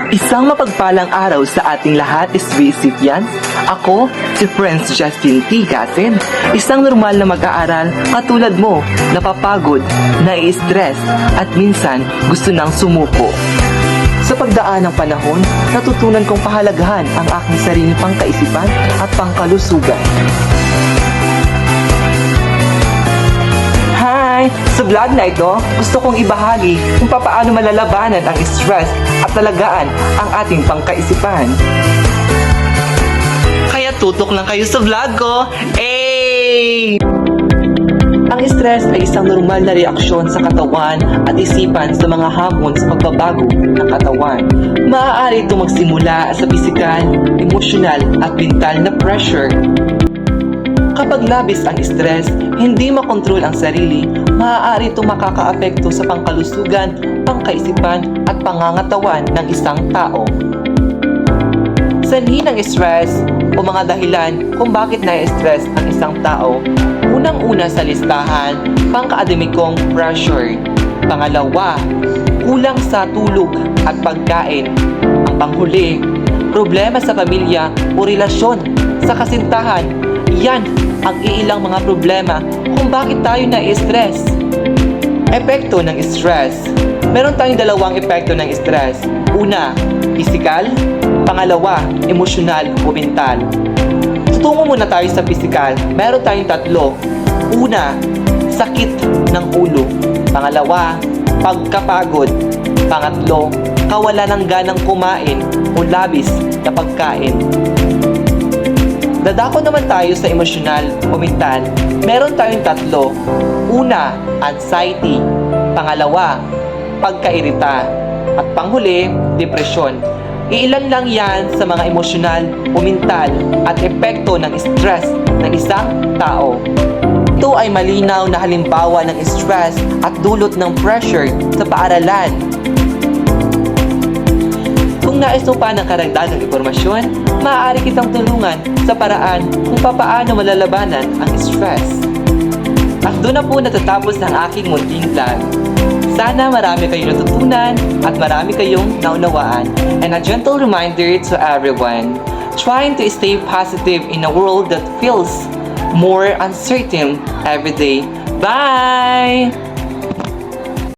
Isang mapagpalang araw sa ating lahat, recipients. Ako, si Prince Justin T. Gaten, isang normal na mag-aaral katulad mo, napapagod, nai-stress, at minsan gusto nang sumuko. Sa pagdaan ng panahon, natutunan kong pahalagahan ang aking sariling pangkaisipan at pangkalusugan. Hi! Sa vlog na ito, gusto kong ibahagi kung paano malalabanan ang stress at talagaan ang ating pangkaisipan. Kaya tutok lang kayo sa vlog ko! Hey! Ang stress ay isang normal na reaksyon sa katawan at isipan sa mga hamon sa pagbabago ng katawan. Maaari itong magsimula sa pisikal, emosyonal at mental na pressure. Kapag labis ang stress, hindi makontrol ang sarili, maaari itong makakaapekto sa pangkalusugan, pangkaisipan at pangangatawan ng isang tao. Sanhi ng stress o mga dahilan kung bakit na-stress ang isang tao, unang-una sa listahan, pangkaademikong pressure. Pangalawa, kulang sa tulog at pagkain. Ang panghuli, problema sa pamilya o relasyon sa kasintahan. Yan ang iilang mga problema kung bakit tayo na-stress. Epekto ng stress. Meron tayong dalawang epekto ng stress. Una, physical. Pangalawa, emosyonal o mental. Tutungo muna tayo sa physical. Meron tayong tatlo. Una, sakit ng ulo. Pangalawa, pagkapagod. Pangatlo, kawalan ng ganang kumain o labis na pagkain. Dadako naman tayo sa emosyonal o mental. Meron tayong tatlo. Una, anxiety. Pangalawa, pagkairita. At panghuli, depresyon. Iilan lang yan sa mga emosyonal o mental at epekto ng stress ng isang tao. Ito ay malinaw na halimbawa ng stress at dulot ng pressure sa paaralan. Kung nais mo pa ng karagdagang impormasyon, maaari kitang tulungan sa paraan kung paano malalabanan ang stress. At doon na po natatapos ang aking munting vlog. Sana marami kayong natutunan at marami kayong naunawaan. And a gentle reminder to everyone, trying to stay positive in a world that feels more uncertain every day. Bye!